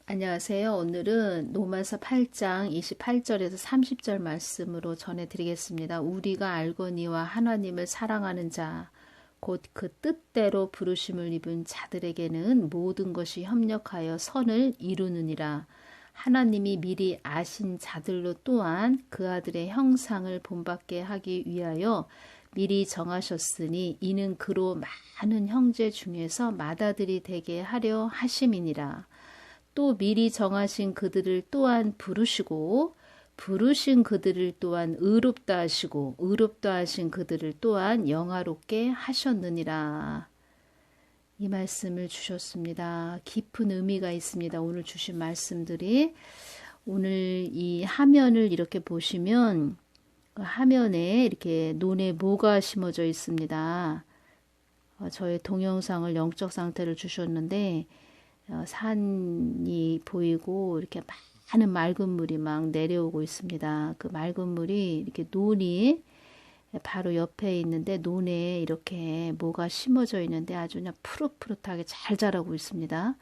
안녕하세요. 오늘은 로마서 8장 28절에서 30절 말씀으로 전해드리겠습니다. 우리가 알거니와 하나님을 사랑하는 자, 곧 그 뜻대로 부르심을 입은 자들에게는 모든 것이 협력하여 선을 이루느니라. 하나님이 미리 아신 자들로 또한 그 아들의 형상을 본받게 하기 위하여 미리 정하셨으니 이는 그로 많은 형제 중에서 맏아들이 되게 하려 하심이니라. 또 미리 정하신 그들을 또한 부르시고 부르신 그들을 또한 의롭다 하시고 의롭다 하신 그들을 또한 영화롭게 하셨느니라. 이 말씀을 주셨습니다. 깊은 의미가 있습니다. 오늘 주신 말씀들이 오늘 이 화면을 이렇게 보시면 그 화면에 이렇게 논에 모가 심어져 있습니다. 저의 동영상을 영적 상태를 주셨는데 산이 보이고 이렇게 많은 맑은 물이 막 내려오고 있습니다. 그 맑은 물이 이렇게 논이 바로 옆에 있는데 논에 이렇게 뭐가 심어져 있는데 아주 그냥 푸릇푸릇하게 잘 자라고 있습니다.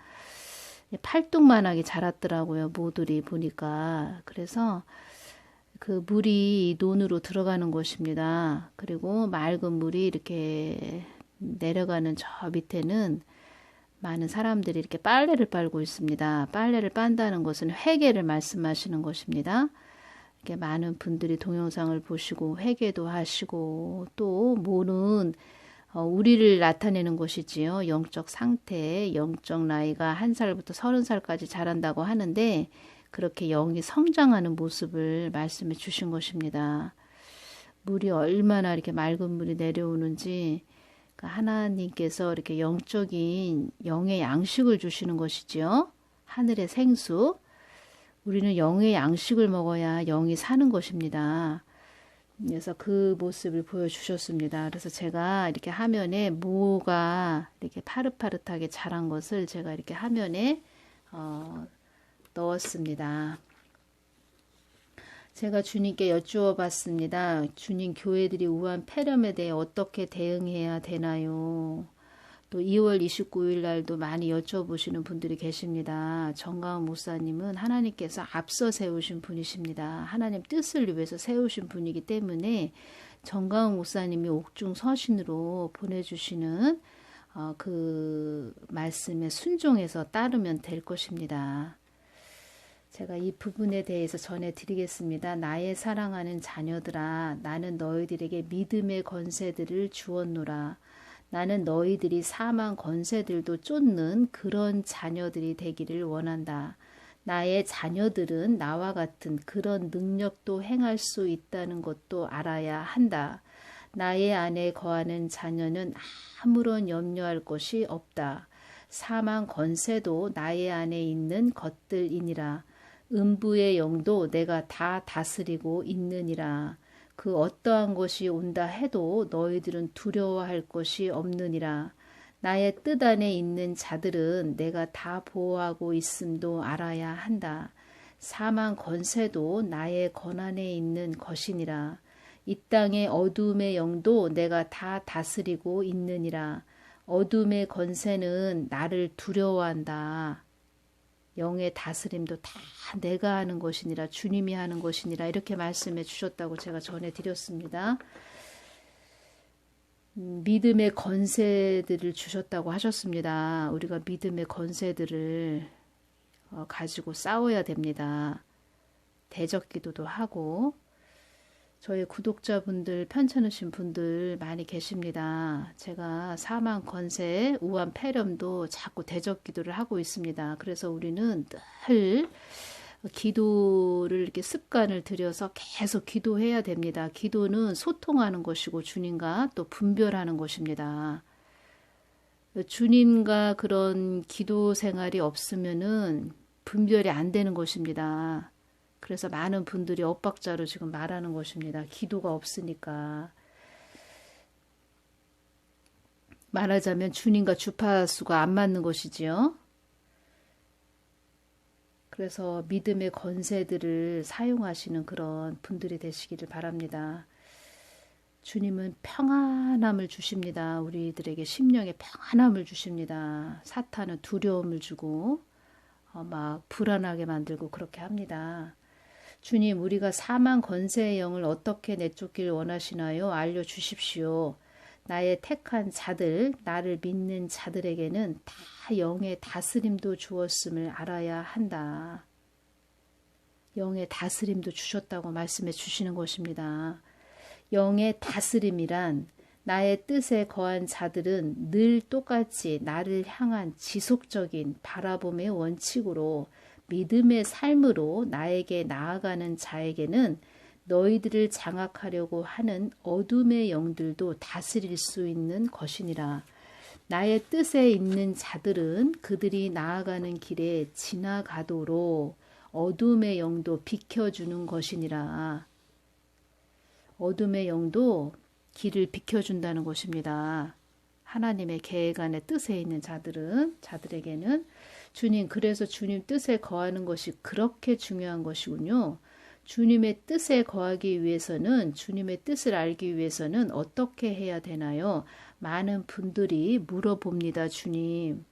팔뚝만하게 자랐더라고요. 모들이 보니까. 그래서 그 물이 논으로 들어가는 곳입니다. 그리고 맑은 물이 이렇게 내려가는 저 밑에는 많은 사람들이 이렇게 빨래를 빨고 있습니다. 빨래를 빤다는 것은 회개를 말씀하시는 것입니다. 이렇게 많은 분들이 동영상을 보시고 회개도 하시고 또 모는 우리를 나타내는 것이지요. 영적 상태, 영적 나이가 1살부터 30살까지 자란다고 하는데 그렇게 영이 성장하는 모습을 말씀해 주신 것입니다. 물이 얼마나 이렇게 맑은 물이 내려오는지 하나님께서 이렇게 영적인 영의 양식을 주시는 것이지요. 하늘의 생수. 우리는 영의 양식을 먹어야 영이 사는 것입니다. 그래서 그 모습을 보여주셨습니다. 그래서 제가 이렇게 화면에 모가 이렇게 파릇파릇하게 자란 것을 제가 이렇게 화면에 넣었습니다. 제가 주님께 여쭈어 봤습니다. 주님, 교회들이 우한 폐렴에 대해 어떻게 대응해야 되나요? 또 2월 29일 날도 많이 여쭤보시는 분들이 계십니다. 정가은 목사님은 하나님께서 앞서 세우신 분이십니다. 하나님 뜻을 위해서 세우신 분이기 때문에 정가은 목사님이 옥중 서신으로 보내주시는 그 말씀에 순종해서 따르면 될 것입니다. 제가 이 부분에 대해서 전해드리겠습니다. 나의 사랑하는 자녀들아, 나는 너희들에게 믿음의 권세들을 주었노라. 나는 너희들이 사망 권세들도 쫓는 그런 자녀들이 되기를 원한다. 나의 자녀들은 나와 같은 그런 능력도 행할 수 있다는 것도 알아야 한다. 나의 안에 거하는 자녀는 아무런 염려할 것이 없다. 사망 권세도 나의 안에 있는 것들이니라. 음부의 영도 내가 다 다스리고 있느니라. 그 어떠한 것이 온다 해도 너희들은 두려워할 것이 없느니라. 나의 뜻 안에 있는 자들은 내가 다 보호하고 있음도 알아야 한다. 사망 권세도 나의 권한에 있는 것이니라. 이 땅의 어둠의 영도 내가 다 다스리고 있느니라. 어둠의 권세는 나를 두려워한다. 영의 다스림도 다 내가 하는 것이니라, 주님이 하는 것이니라, 이렇게 말씀해 주셨다고 제가 전해드렸습니다. 믿음의 권세들을 주셨다고 하셨습니다. 우리가 믿음의 권세들을 가지고 싸워야 됩니다. 대적 기도도 하고, 저희 구독자분들, 편찮으신 분들 많이 계십니다. 제가 사망 권세, 우한 폐렴도 자꾸 대적 기도를 하고 있습니다. 그래서 우리는 늘 기도를 이렇게 습관을 들여서 계속 기도해야 됩니다. 기도는 소통하는 것이고 주님과 또 분별하는 것입니다. 주님과 그런 기도 생활이 없으면은 분별이 안 되는 것입니다. 그래서 많은 분들이 엇박자로 지금 말하는 것입니다. 기도가 없으니까. 말하자면 주님과 주파수가 안 맞는 것이지요. 그래서 믿음의 권세들을 사용하시는 그런 분들이 되시기를 바랍니다. 주님은 평안함을 주십니다. 우리들에게 심령의 평안함을 주십니다. 사탄은 두려움을 주고 막 불안하게 만들고 그렇게 합니다. 주님, 우리가 사망 권세의 영을 어떻게 내쫓기를 원하시나요? 알려주십시오. 나의 택한 자들, 나를 믿는 자들에게는 다 영의 다스림도 주었음을 알아야 한다. 영의 다스림도 주셨다고 말씀해 주시는 것입니다. 영의 다스림이란 나의 뜻에 거한 자들은 늘 똑같이 나를 향한 지속적인 바라봄의 원칙으로 믿음의 삶으로 나에게 나아가는 자에게는 너희들을 장악하려고 하는 어둠의 영들도 다스릴 수 있는 것이니라. 나의 뜻에 있는 자들은 그들이 나아가는 길에 지나가도록 어둠의 영도 비켜주는 것이니라. 어둠의 영도 길을 비켜준다는 것입니다. 하나님의 계획 안에 뜻에 있는 자들에게는 주님, 그래서 주님 뜻에 거하는 것이 그렇게 중요한 것이군요. 주님의 뜻에 거하기 위해서는, 주님의 뜻을 알기 위해서는 어떻게 해야 되나요? 많은 분들이 물어봅니다. 주님.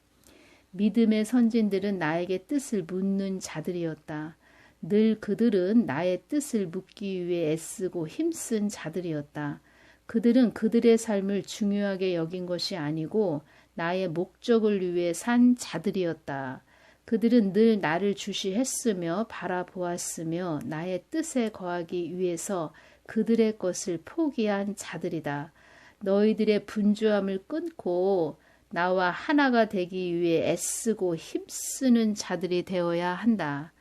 믿음의 선진들은 나에게 뜻을 묻는 자들이었다. 늘 그들은 나의 뜻을 묻기 위해 애쓰고 힘쓴 자들이었다. 그들은 그들의 삶을 중요하게 여긴 것이 아니고 나의 목적을 위해 산 자들이었다. 그들은 늘 나를 주시했으며 바라보았으며 나의 뜻에 거하기 위해서 그들의 것을 포기한 자들이다. 너희들의 분주함을 끊고 나와 하나가 되기 위해 애쓰고 힘쓰는 자들이 되어야 한다.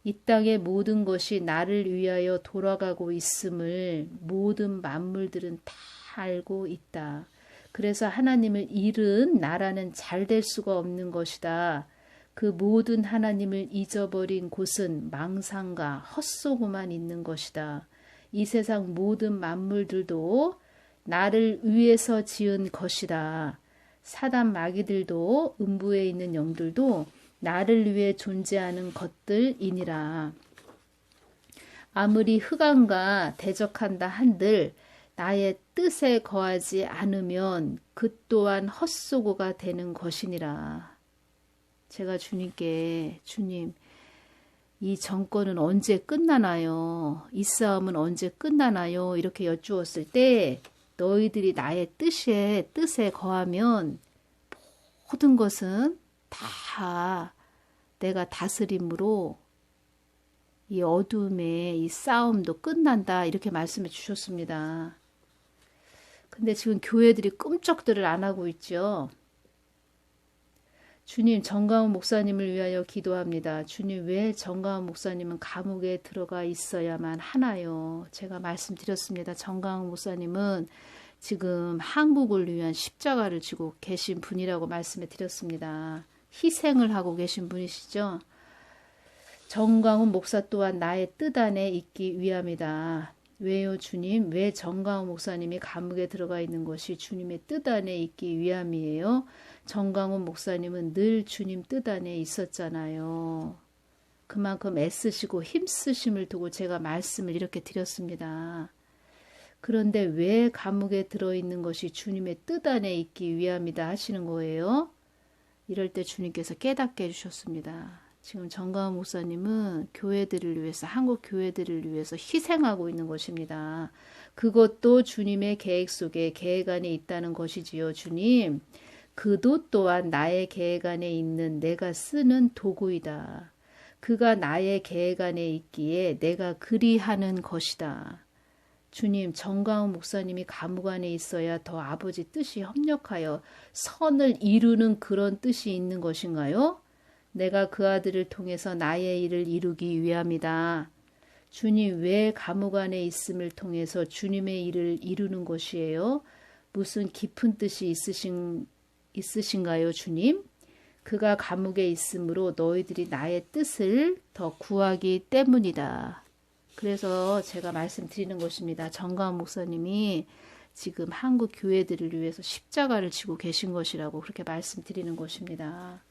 이 땅의 모든 것이 나를 위하여 돌아가고 있음을 모든 만물들은 다 알고 있다. 그래서 하나님을 잃은 나라는 잘 될 수가 없는 것이다. 그 모든 하나님을 잊어버린 곳은 망상과 헛소고만 있는 것이다. 이 세상 모든 만물들도 나를 위해서 지은 것이다. 사단 마귀들도 음부에 있는 영들도 나를 위해 존재하는 것들이니라. 아무리 흑암과 대적한다 한들 나의 뜻에 거하지 않으면 그 또한 헛소고가 되는 것이니라. 제가 주님께, 주님, 이 정권은 언제 끝나나요? 이 싸움은 언제 끝나나요? 이렇게 여쭈었을 때 너희들이 나의 뜻에 거하면 모든 것은 다 내가 다스림으로 이 어둠의 이 싸움도 끝난다. 이렇게 말씀해 주셨습니다. 근데 지금 교회들이 꿈쩍들을 안 하고 있죠. 주님, 정가훈 목사님을 위하여 기도합니다. 주님, 왜 정가훈 목사님은 감옥에 들어가 있어야만 하나요? 제가 말씀드렸습니다. 정가훈 목사님은 지금 한국을 위한 십자가를 지고 계신 분이라고 말씀해 드렸습니다. 희생을 하고 계신 분이시죠. 정가훈 목사 또한 나의 뜻 안에 있기 위함이다. 왜요, 주님? 왜 정가훈 목사님이 감옥에 들어가 있는 것이 주님의 뜻 안에 있기 위함이에요? 정가훈 목사님은 늘 주님 뜻 안에 있었잖아요. 그만큼 애쓰시고 힘쓰심을 두고 제가 말씀을 이렇게 드렸습니다. 그런데 왜 감옥에 들어있는 것이 주님의 뜻 안에 있기 위함이다 하시는 거예요? 이럴 때 주님께서 깨닫게 해주셨습니다. 지금 정가훈 목사님은 교회들을 위해서, 한국 교회들을 위해서 희생하고 있는 것입니다. 그것도 주님의 계획 속에, 계획 안에 있다는 것이지요. 주님, 그도 또한 나의 계획 안에 있는 내가 쓰는 도구이다. 그가 나의 계획 안에 있기에 내가 그리하는 것이다. 주님, 정가훈 목사님이 감옥 안에 있어야 더 아버지 뜻이 협력하여 선을 이루는 그런 뜻이 있는 것인가요? 내가 그 아들을 통해서 나의 일을 이루기 위함이다. 주님, 왜 감옥 안에 있음을 통해서 주님의 일을 이루는 것이에요? 무슨 깊은 뜻이 있으신가요, 주님? 그가 감옥에 있으므로 너희들이 나의 뜻을 더 구하기 때문이다. 그래서 제가 말씀드리는 것입니다. 정가훈 목사님이 지금 한국 교회들을 위해서 십자가를 지고 계신 것이라고 그렇게 말씀드리는 것입니다.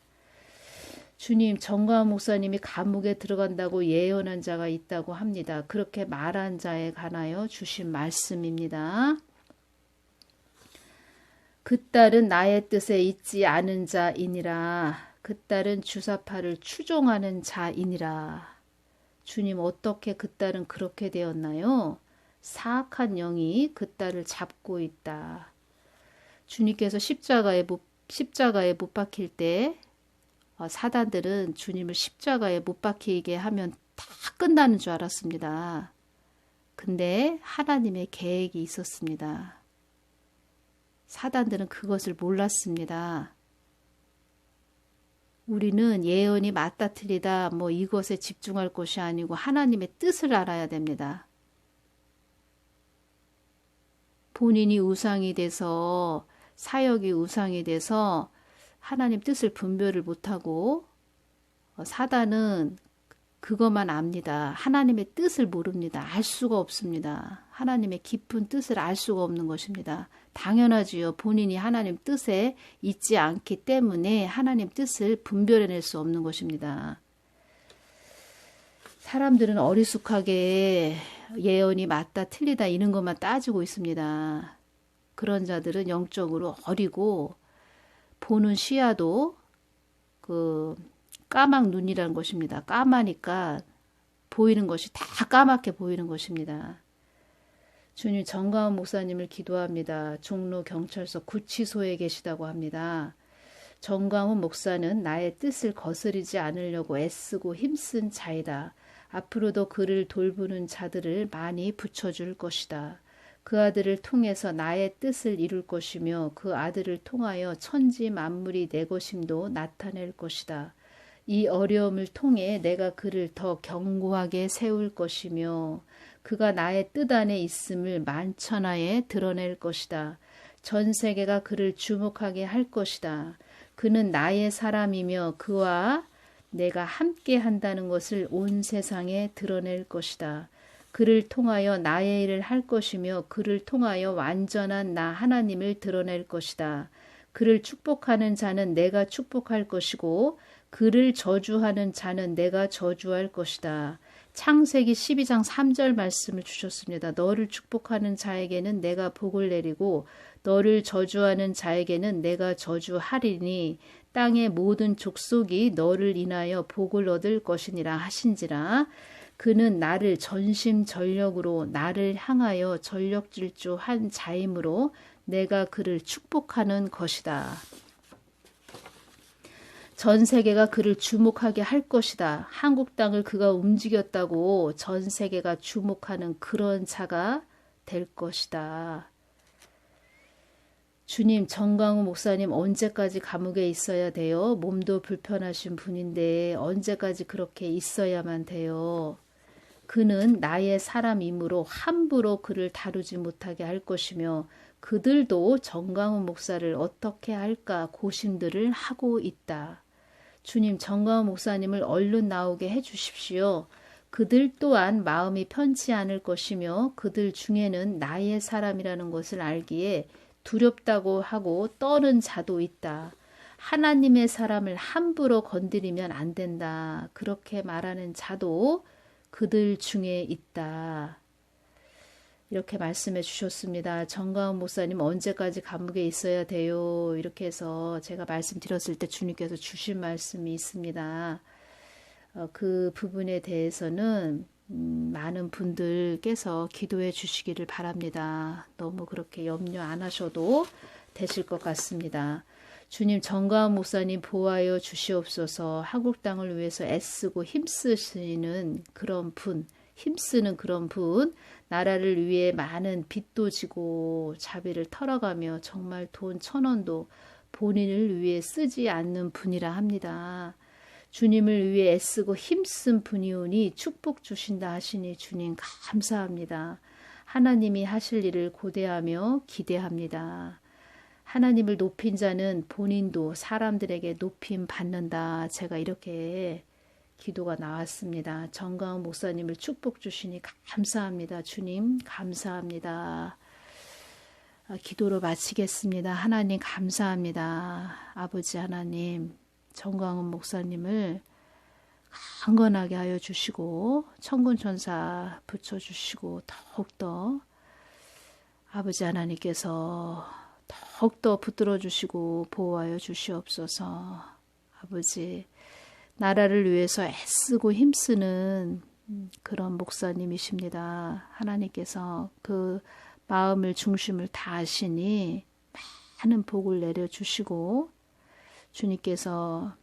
주님, 정가훈 목사님이 감옥에 들어간다고 예언한 자가 있다고 합니다. 그렇게 말한 자에 관하여 주신 말씀입니다. 그 딸은 나의 뜻에 있지 않은 자이니라. 그 딸은 주사파를 추종하는 자이니라. 주님, 어떻게 그 딸은 그렇게 되었나요? 사악한 영이 그 딸을 잡고 있다. 주님께서 십자가에 못 박힐 때 사단들은 주님을 십자가에 못 박히게 하면 다 끝나는 줄 알았습니다. 근데 하나님의 계획이 있었습니다. 사단들은 그것을 몰랐습니다. 우리는 예언이 맞다 틀리다 이것에 집중할 것이 아니고 하나님의 뜻을 알아야 됩니다. 본인이 우상이 돼서 사역이 우상이 돼서 하나님 뜻을 분별을 못하고 사단은 그것만 압니다. 하나님의 뜻을 모릅니다. 알 수가 없습니다. 하나님의 깊은 뜻을 알 수가 없는 것입니다. 당연하지요. 본인이 하나님 뜻에 있지 않기 때문에 하나님 뜻을 분별해낼 수 없는 것입니다. 사람들은 어리숙하게 예언이 맞다 틀리다 이런 것만 따지고 있습니다. 그런 자들은 영적으로 어리고 보는 시야도 까막 눈이라는 것입니다. 까마니까 보이는 것이 다 까맣게 보이는 것입니다. 주님, 정가은 목사님을 기도합니다. 종로 경찰서 구치소에 계시다고 합니다. 정가은 목사는 나의 뜻을 거스르지 않으려고 애쓰고 힘쓴 자이다. 앞으로도 그를 돌보는 자들을 많이 붙여줄 것이다. 그 아들을 통해서 나의 뜻을 이룰 것이며 그 아들을 통하여 천지 만물이 내 것임도 나타낼 것이다. 이 어려움을 통해 내가 그를 더 견고하게 세울 것이며 그가 나의 뜻 안에 있음을 만천하에 드러낼 것이다. 전 세계가 그를 주목하게 할 것이다. 그는 나의 사람이며 그와 내가 함께 한다는 것을 온 세상에 드러낼 것이다. 그를 통하여 나의 일을 할 것이며 그를 통하여 완전한 나 하나님을 드러낼 것이다. 그를 축복하는 자는 내가 축복할 것이고 그를 저주하는 자는 내가 저주할 것이다. 창세기 12장 3절 말씀을 주셨습니다. 너를 축복하는 자에게는 내가 복을 내리고 너를 저주하는 자에게는 내가 저주하리니 땅의 모든 족속이 너를 인하여 복을 얻을 것이니라 하신지라. 그는 나를 전심전력으로 나를 향하여 전력질주한 자이므로 내가 그를 축복하는 것이다. 전 세계가 그를 주목하게 할 것이다. 한국 땅을 그가 움직였다고 전 세계가 주목하는 그런 자가 될 것이다. 주님, 정강우 목사님 언제까지 감옥에 있어야 돼요? 몸도 불편하신 분인데 언제까지 그렇게 있어야만 돼요? 그는 나의 사람이므로 함부로 그를 다루지 못하게 할 것이며 그들도 정강우 목사를 어떻게 할까 고심들을 하고 있다. 주님, 정강우 목사님을 얼른 나오게 해주십시오. 그들 또한 마음이 편치 않을 것이며 그들 중에는 나의 사람이라는 것을 알기에 두렵다고 하고 떠는 자도 있다. 하나님의 사람을 함부로 건드리면 안 된다. 그렇게 말하는 자도 그들 중에 있다. 이렇게 말씀해 주셨습니다. 정가은 목사님 언제까지 감옥에 있어야 돼요? 이렇게 해서 제가 말씀드렸을 때 주님께서 주신 말씀이 있습니다. 그 부분에 대해서는 많은 분들께서 기도해 주시기를 바랍니다. 너무 그렇게 염려 안 하셔도 되실 것 같습니다. 주님, 정가은 목사님 보호하여 주시옵소서. 한국 땅을 위해서 애쓰고 힘쓰시는 그런 분, 힘쓰는 그런 분, 나라를 위해 많은 빚도 지고 자비를 털어가며 정말 돈 1,000원도 본인을 위해 쓰지 않는 분이라 합니다. 주님을 위해 애쓰고 힘쓴 분이오니 축복 주신다 하시니 주님 감사합니다. 하나님이 하실 일을 고대하며 기대합니다. 하나님을 높인 자는 본인도 사람들에게 높임 받는다. 제가 이렇게 기도가 나왔습니다. 정가은 목사님을 축복 주시니 감사합니다. 주님 감사합니다. 기도로 마치겠습니다. 하나님 감사합니다. 아버지 하나님, 정광훈 목사님을 강건하게 하여 주시고 천군천사 붙여주시고 더욱더 아버지 하나님께서 더욱더 붙들어 주시고 보호하여 주시옵소서. 아버지, 나라를 위해서 애쓰고 힘쓰는 그런 목사님이십니다. 하나님께서 그 마음을 중심을 다 아시니 많은 복을 내려주시고 주님께서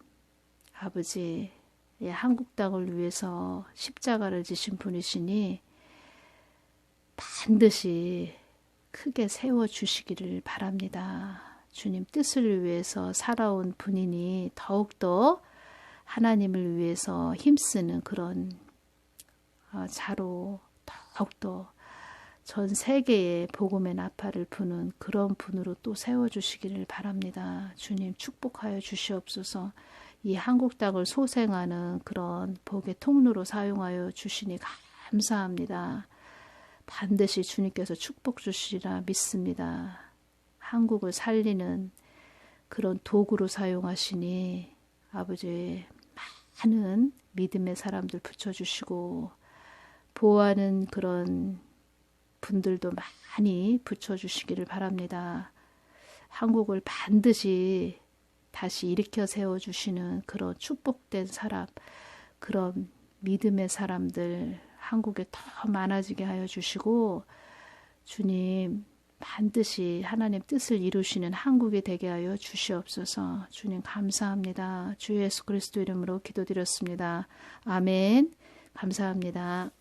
아버지 한국 땅을 위해서 십자가를 지신 분이시니 반드시 크게 세워주시기를 바랍니다. 주님 뜻을 위해서 살아온 분이니 더욱더 하나님을 위해서 힘쓰는 그런 자로 더욱더 전 세계에 복음의 나팔을 부는 그런 분으로 또 세워주시기를 바랍니다. 주님 축복하여 주시옵소서. 이 한국 땅을 소생하는 그런 복의 통로로 사용하여 주시니 감사합니다. 반드시 주님께서 축복 주시리라 믿습니다. 한국을 살리는 그런 도구로 사용하시니 아버지 많은 믿음의 사람들 붙여주시고 보호하는 그런 분들도 많이 붙여주시기를 바랍니다. 한국을 반드시 다시 일으켜 세워주시는 그런 축복된 사람, 그런 믿음의 사람들 한국에 더 많아지게 하여 주시고 주님 반드시 하나님 뜻을 이루시는 한국이 되게 하여 주시옵소서. 주님 감사합니다. 주 예수 그리스도 이름으로 기도드렸습니다. 아멘. 감사합니다.